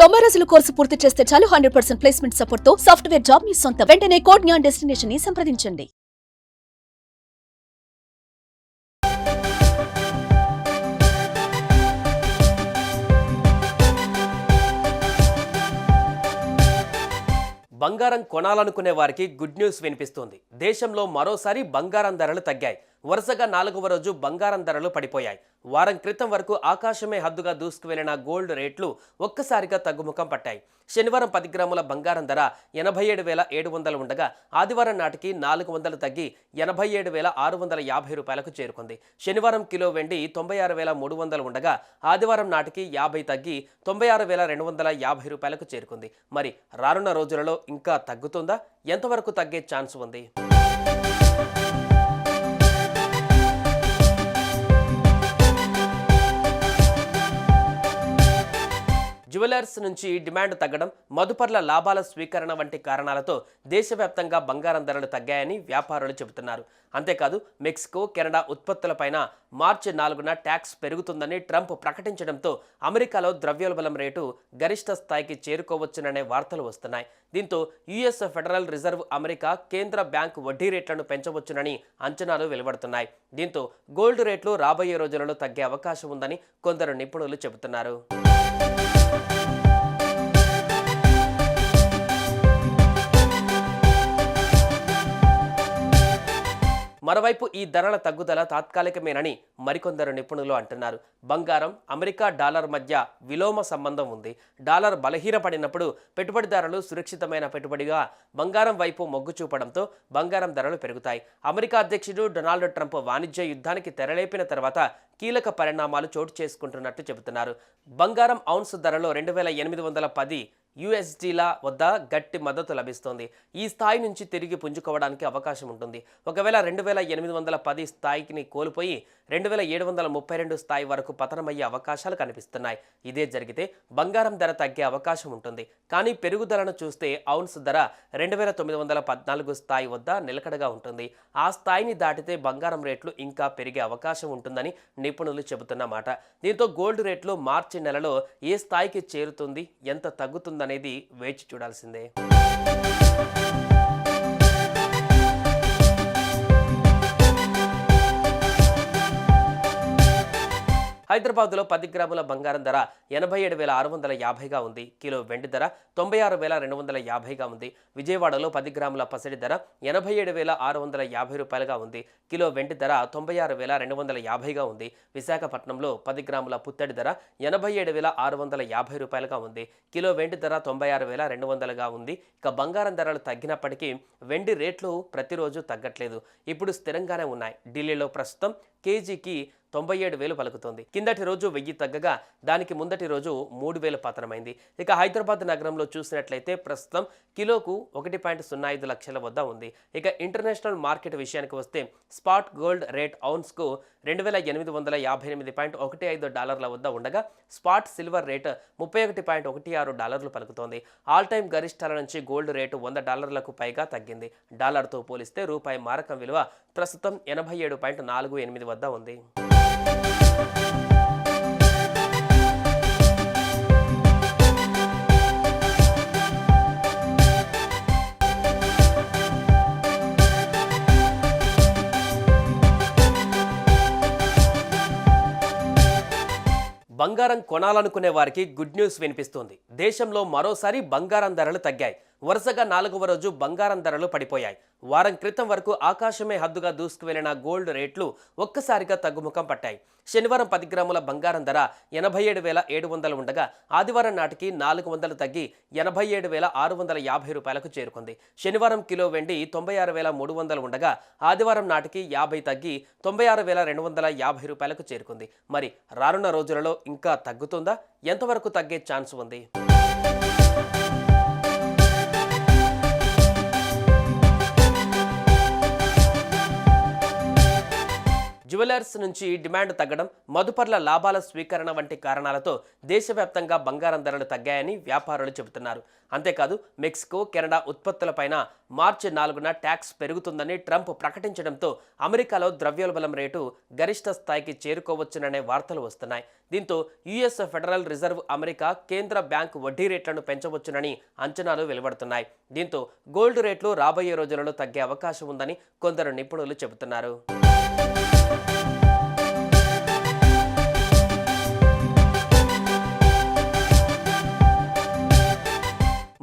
90 రోజుల కోర్సు పూర్తి చేస్తే చాలు 100% ప్లేస్మెంట్ సపోర్ట్ తో సాఫ్ట్వేర్ జాబ్ మీ సొంతం. వెంటనే కోడ్ జ్ఞాన్ డెస్టినేషన్ ని సంప్రదించండి. బంగారం కొనాలనుకునే వారికి గుడ్ న్యూస్ వినిపిస్తుంది. దేశంలో మరోసారి బంగారం ధరలు తగ్గాయి. వరుసగా 4వ రోజు బంగారం ధరలు పడిపోయాయి. వారం క్రితం వరకు ఆకాశమే హద్దుగా దూసుకువెళ్లిన గోల్డ్ రేట్లు ఒక్కసారిగా తగ్గుముఖం పట్టాయి. శనివారం 10 గ్రాముల బంగారం ధర 87,700 ఉండగా ఆదివారం నాటికి 400 తగ్గి 87,650 రూపాయలకు చేరుకుంది. శనివారం కిలో వెండి 96,300 ఉండగా ఆదివారం నాటికి 50 తగ్గి 96,250 రూపాయలకు చేరుకుంది. మరి రానున్న రోజులలో ఇంకా తగ్గుతుందా? ఎంతవరకు తగ్గే ఛాన్స్ ఉంది? జ్యువెలర్స్ నుంచి డిమాండ్ తగ్గడం, మదుపర్ల లాభాల స్వీకరణ వంటి కారణాలతో దేశవ్యాప్తంగా బంగారం ధరలు తగ్గాయని వ్యాపారులు చెబుతున్నారు. అంతేకాదు మెక్సికో, కెనడా ఉత్పత్తులపైన మార్చి 4న ట్యాక్స్ పెరుగుతుందని ట్రంప్ ప్రకటించడంతో అమెరికాలో ద్రవ్యోల్బణం రేటు గరిష్ట స్థాయికి చేరుకోవచ్చుననే వార్తలు వస్తున్నాయి. దీంతో యుఎస్ ఫెడరల్ రిజర్వ్ అమెరికా కేంద్ర బ్యాంకు వడ్డీ రేట్లను పెంచవచ్చునని అంచనాలు వెలువడుతున్నాయి. దీంతో గోల్డ్ రేట్లు రాబోయే రోజులలో తగ్గే అవకాశం ఉందని కొందరు నిపుణులు చెబుతున్నారు. మరోవైపు ఈ ధరల తగ్గుదల తాత్కాలికమేనని మరికొందరు నిపుణులు అంటున్నారు. బంగారం, అమెరికా డాలర్ మధ్య విలోమ సంబంధం ఉంది. డాలర్ బలహీనపడినప్పుడు పెట్టుబడిదారులు సురక్షితమైన పెట్టుబడిగా బంగారం వైపు మొగ్గు చూపడంతో బంగారం ధరలు పెరుగుతాయి. అమెరికా అధ్యక్షుడు డొనాల్డ్ ట్రంప్ వాణిజ్య యుద్ధానికి తెరలేపిన తర్వాత కీలక పరిణామాలు చోటు చేసుకుంటున్నట్టు చెబుతున్నారు. బంగారం ఔన్స్ ధరలో 2,810 యుఎస్డీల వద్ద గట్టి మద్దతు లభిస్తోంది. ఈ స్థాయి నుంచి తిరిగి పుంజుకోవడానికి అవకాశం ఉంటుంది. ఒకవేళ 2,810 స్థాయిని కోల్పోయి 2,732 స్థాయి వరకు పతనమయ్యే అవకాశాలు కనిపిస్తున్నాయి. ఇదే జరిగితే బంగారం ధర తగ్గే అవకాశం ఉంటుంది. కానీ పెరుగుదలను చూస్తే ఔన్స్ ధర 2,914 స్థాయి వద్ద నిలకడగా ఉంటుంది. ఆ స్థాయిని దాటితే బంగారం రేట్లు ఇంకా పెరిగే అవకాశం ఉంటుందని నిపుణులు చెబుతున్నమాట. దీంతో గోల్డ్ రేట్లు మార్చి నెలలో ఏ స్థాయికి చేరుతుంది, ఎంత తగ్గుతుందనేది వేచి చూడాల్సిందే. హైదరాబాద్లో 10 గ్రాముల బంగారం ధర 87,650గా ఉంది. కిలో వెండి ధర 96,250గా ఉంది. విజయవాడలో 10 గ్రాముల పసిడి ధర 87,650 రూపాయలుగా ఉంది. కిలో వెండి ధర 96,250గా ఉంది. విశాఖపట్నంలో 10 గ్రాముల పుత్తడి ధర 87,650 రూపాయలుగా ఉంది. కిలో వెండి ధర 96,200గా ఉంది. ఇక బంగారం ధరలు తగ్గినప్పటికీ వెండి రేట్లు ప్రతిరోజు తగ్గట్లేదు. ఇప్పుడు స్థిరంగానే ఉన్నాయి. ఢిల్లీలో ప్రస్తుతం కేజీకి 97,000 పలుకుతోంది. కిందటి రోజు 1000 తగ్గగా దానికి ముందటి రోజు 3,000 పతనమైంది. ఇక హైదరాబాద్ నగరంలో చూసినట్లయితే ప్రస్తుతం కిలోకు 1.05 లక్షల వద్ద ఉంది. ఇక ఇంటర్నేషనల్ మార్కెట్ విషయానికి వస్తే స్పాట్ గోల్డ్ రేట్ ఔన్స్కు 2,858.15 డాలర్ల వద్ద ఉండగా స్పాట్ సిల్వర్ రేట్ $31.16 పలుకుతోంది. ఆల్ టైమ్ గరిష్టాల నుంచి గోల్డ్ రేటు $100లకు పైగా తగ్గింది. డాలర్తో పోలిస్తే రూపాయి మారకం విలువ ప్రస్తుతం 87.48 వద్ద ఉంది. బంగారం కొనాలనుకునే వారికి గుడ్ న్యూస్ వినిపిస్తుంది. దేశంలో మరోసారి బంగారం ధరలు తగ్గాయి. వరుసగా 4వ రోజు బంగారం ధరలు పడిపోయాయి. వారం క్రితం వరకు ఆకాశమే హద్దుగా దూసుకువెళ్లిన గోల్డ్ రేట్లు ఒక్కసారిగా తగ్గుముఖం పట్టాయి. శనివారం 10 గ్రాముల బంగారం ధర 87,700 ఉండగా ఆదివారం నాటికి 400 తగ్గి 87,650 రూపాయలకు చేరుకుంది. శనివారం కిలో వెండి 96,300 ఉండగా ఆదివారం నాటికి 50 తగ్గి 96,250 రూపాయలకు చేరుకుంది. మరి రానున్న రోజులలో ఇంకా తగ్గుతుందా? ఎంతవరకు తగ్గే ఛాన్స్ ఉంది? జ్యువెలర్స్ నుంచి డిమాండ్ తగ్గడం, మదుపర్ల లాభాల స్వీకరణ వంటి కారణాలతో దేశవ్యాప్తంగా బంగారం ధరలు తగ్గాయని వ్యాపారులు చెబుతున్నారు. అంతేకాదు మెక్సికో, కెనడా ఉత్పత్తులపైన మార్చి 4న ట్యాక్స్ పెరుగుతుందని ట్రంప్ ప్రకటించడంతో అమెరికాలో ద్రవ్యోల్బణం రేటు గరిష్ట స్థాయికి చేరుకోవచ్చుననే వార్తలు వస్తున్నాయి. దీంతో యుఎస్ ఫెడరల్ రిజర్వ్ అమెరికా కేంద్ర బ్యాంక్ వడ్డీ రేట్లను పెంచవచ్చునని అంచనాలు వెలువడుతున్నాయి. దీంతో గోల్డ్ రేట్లు రాబోయే రోజులలో తగ్గే అవకాశం ఉందని కొందరు నిపుణులు చెబుతున్నారు.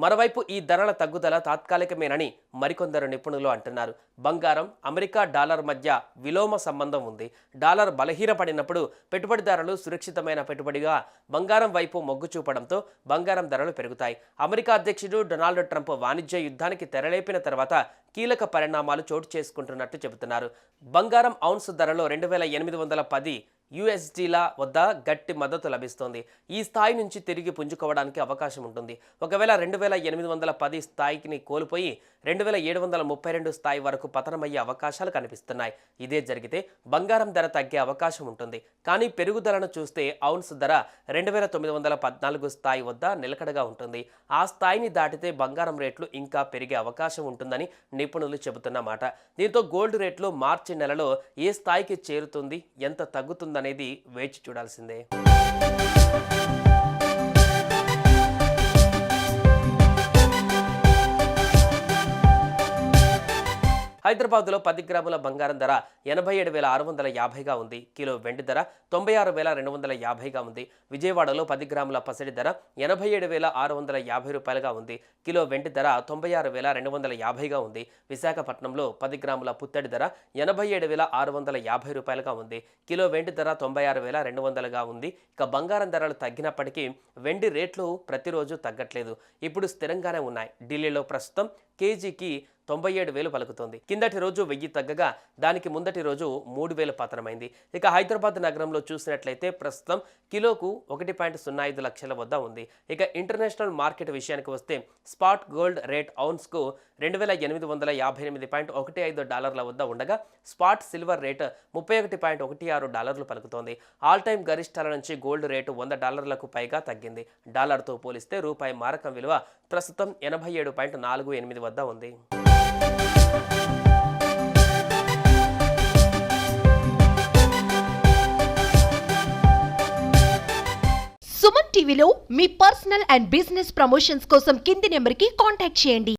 మరోవైపు ఈ ధరల తగ్గుదల తాత్కాలికమేనని మరికొందరు నిపుణులు అంటున్నారు. బంగారం, అమెరికా డాలర్ మధ్య విలోమ సంబంధం ఉంది. డాలర్ బలహీనపడినప్పుడు పెట్టుబడిదారులు సురక్షితమైన పెట్టుబడిగా బంగారం వైపు మొగ్గు చూపడంతో బంగారం ధరలు పెరుగుతాయి. అమెరికా అధ్యక్షుడు డొనాల్డ్ ట్రంప్ వాణిజ్య యుద్ధానికి తెరలేపిన తర్వాత కీలక పరిణామాలు చోటు చేసుకుంటున్నట్టు చెబుతున్నారు. బంగారం ఔన్స్ ధరలో 2810 యుఎస్డీల వద్ద గట్టి మద్దతు లభిస్తోంది. ఈ స్థాయి నుంచి తిరిగి పుంజుకోవడానికి అవకాశం ఉంటుంది. ఒకవేళ 2810 స్థాయిని కోల్పోయి 2732 స్థాయి వరకు పతనమయ్యే అవకాశాలు కనిపిస్తున్నాయి. ఇదే జరిగితే బంగారం ధర తగ్గే అవకాశం ఉంటుంది. కానీ పెరుగుదలను చూస్తే ఔన్స్ ధర 2914 స్థాయి వద్ద నిలకడగా ఉంటుంది. ఆ స్థాయిని దాటితే బంగారం రేట్లు ఇంకా పెరిగే అవకాశం ఉంటుందని నిపుణులు చెబుతున్నమాట. దీంతో గోల్డ్ రేట్లు మార్చి నెలలో ఏ స్థాయికి చేరుతుంది, ఎంత తగ్గుతుందనేది వేచి చూడాల్సిందే. హైదరాబాద్లో 10 గ్రాముల బంగారం ధర 87,650గా ఉంది. కిలో వెండి ధర 96,250గా ఉంది. విజయవాడలో 10 గ్రాముల పసిడి ధర 87,650 రూపాయలుగా ఉంది. కిలో వెండి ధర 96,250గా ఉంది. విశాఖపట్నంలో 10 గ్రాముల పుత్తడి ధర 87,650 రూపాయలుగా ఉంది. కిలో వెండి ధర 96,200గా ఉంది. ఇక బంగారం ధరలు తగ్గినప్పటికీ వెండి రేట్లు ప్రతిరోజు తగ్గట్లేదు. ఇప్పుడు స్థిరంగానే ఉన్నాయి. ఢిల్లీలో ప్రస్తుతం కేజీకి 97,000 పలుకుతోంది. కిందటి రోజు 1000 తగ్గగా దానికి ముందటి రోజు 3,000 పతనమైంది. ఇక హైదరాబాద్ నగరంలో చూసినట్లయితే ప్రస్తుతం కిలోకు 1.05 లక్షల వద్ద ఉంది. ఇక ఇంటర్నేషనల్ మార్కెట్ విషయానికి వస్తే స్పాట్ గోల్డ్ రేట్ ఔన్స్కు 2858.15 డాలర్ల వద్ద ఉండగా స్పాట్ సిల్వర్ రేట్ $31.16 పలుకుతోంది. ఆల్ టైమ్ గరిష్టాల నుంచి గోల్డ్ రేటు $100లకు పైగా తగ్గింది. డాలర్తో పోలిస్తే రూపాయి మారకం విలువ ప్రస్తుతం 87.48 వద్ద ఉంది. సుమన్ టీవీలో మీ పర్సనల్ అండ్ బిజినెస్ ప్రమోషన్స్ కోసం కింది నెంబర్కి కాంటాక్ట్ చేయండి.